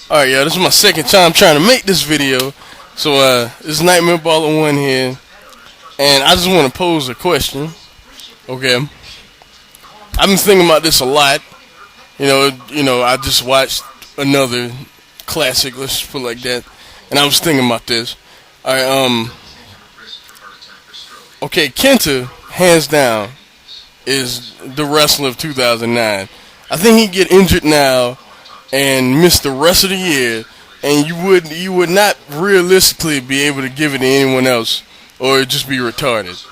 Alright, y'all, this is my second time trying to make this video. So, this is Nightmare Baller 1 here. And I just want to pose a question. Okay. I've been thinking about this a lot. I just watched another classic, let's put it like that. And I was thinking about this. Alright, okay, Kenta, hands down, is the wrestler of 2009. I think he'd get injured now and miss the rest of the year, and you would not realistically be able to give it to anyone else, or it'd just be retarded.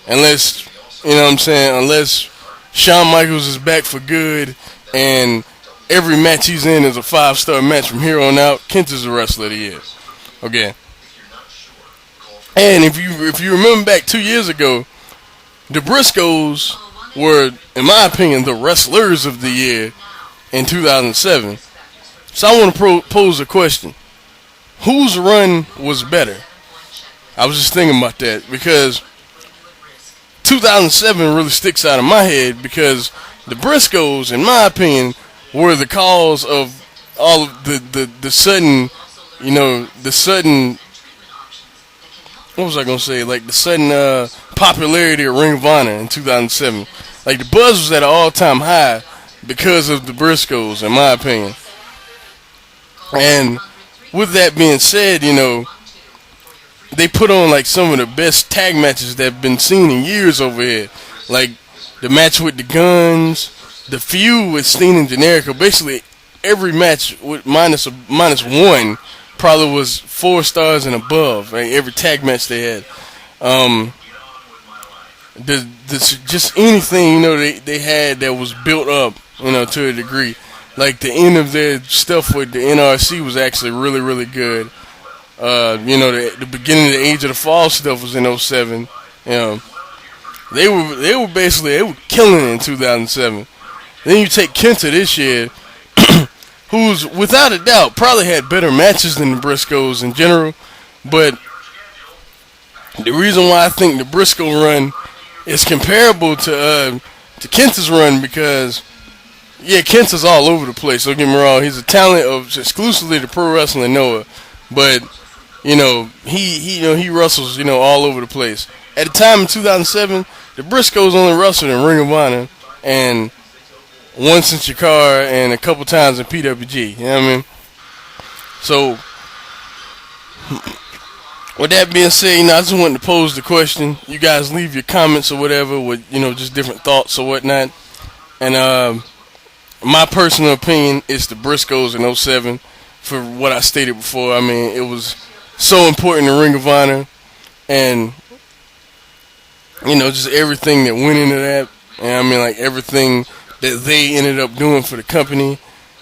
Unless, you know what I'm saying, unless Shawn Michaels is back for good, and every match he's in is a 5-star match from here on out, Kenta's the wrestler of the year. Okay. And if you remember back 2 years ago, the Briscoes were, in my opinion, the wrestlers of the year in 2007. So I want to pose a question. Whose run was better? I was just thinking about that because 2007 really sticks out in my head because the Briscoes, in my opinion, were the cause of all of the sudden, the sudden, what was I going to say, like the sudden popularity of Ring of Honor in 2007. Like the buzz was at an all-time high because of the Briscoes, in my opinion. And with that being said, they put on like some of the best tag matches that have been seen in years over here. Like the match with the Guns, the feud with Steen and Generico. Basically, every match with minus one probably was 4 stars and above. Like every tag match they had. Just anything they had that was built up, to a degree. Like the end of their stuff with the NRC was actually really, really good. The beginning of the Age of the Fall stuff was in '07. They were killing it in 2007. Then you take Kenta this year, who's without a doubt probably had better matches than the Briscoes in general. But the reason why I think the Briscoe run is comparable to Kenta's run because, yeah, Kenta's all over the place. Don't get me wrong; he's a talent of exclusively the pro wrestling Noah, but he wrestles all over the place. At the time in 2007, the Briscoes only wrestled in Ring of Honor and once in Chicago and a couple times in PWG. You know what I mean? So, with that being said, I just wanted to pose the question. You guys leave your comments or whatever with, just different thoughts or whatnot. And my personal opinion is the Briscoes in '07 for what I stated before. I mean, it was so important in Ring of Honor and, just everything that went into that. And I mean, like everything that they ended up doing for the company.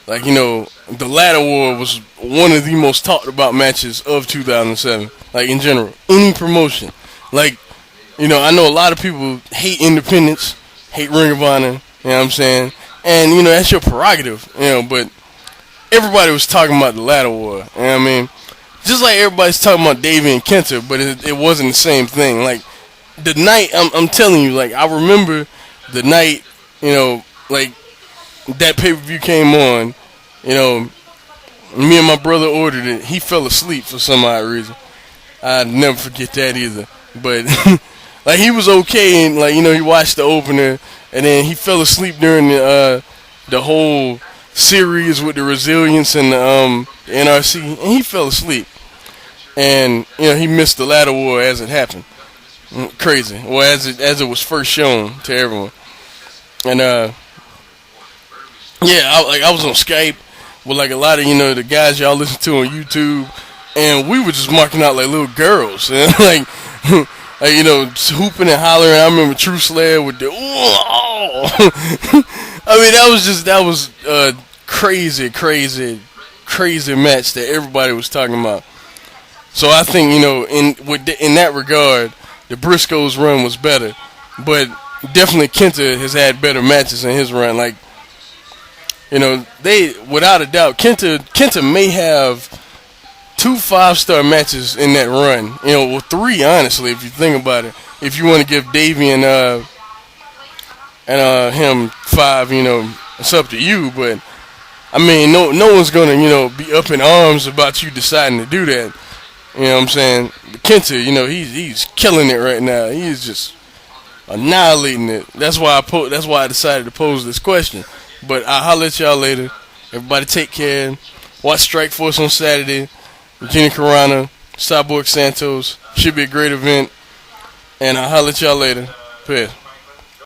Like, the Ladder War was one of the most talked about matches of 2007. Like, in general. Any promotion. Like, I know a lot of people hate independence, hate Ring of Honor, you know what I'm saying? And, that's your prerogative, but everybody was talking about the Ladder War, you know what I mean? Just like everybody's talking about Davey and Kenta, but it wasn't the same thing. Like, the night, I'm telling you, like, I remember the night, like, that pay-per-view came on, me and my brother ordered it. He fell asleep for some odd reason. I'd never forget that either. But, like, he was okay, and, like, he watched the opener, and then he fell asleep during the whole series with the Resilience and the NRC, and he fell asleep. And, he missed the Ladder War as it happened. Crazy. Well, as it was first shown to everyone. And, I was on Skype with like a lot of the guys y'all listen to on YouTube, and we were just marking out like little girls, and like hooping and hollering. I remember True Slayer with the I mean that was crazy match that everybody was talking about. So I think in that regard, the Briscoes run was better, but definitely Kenta has had better matches in his run. Like, they, without a doubt, Kenta may have 2 5-star matches in that run. 3, honestly, if you think about it. If you want to give Davey and him 5, it's up to you. But I mean, no one's gonna be up in arms about you deciding to do that. You know what I'm saying? But Kenta, he's killing it right now. He's just annihilating it. That's why I decided to pose this question. But I'll holler at y'all later. Everybody take care. Watch Strike Force on Saturday. Gina Carano, Cyborg Santos. Should be a great event. And I'll holler at y'all later. Peace.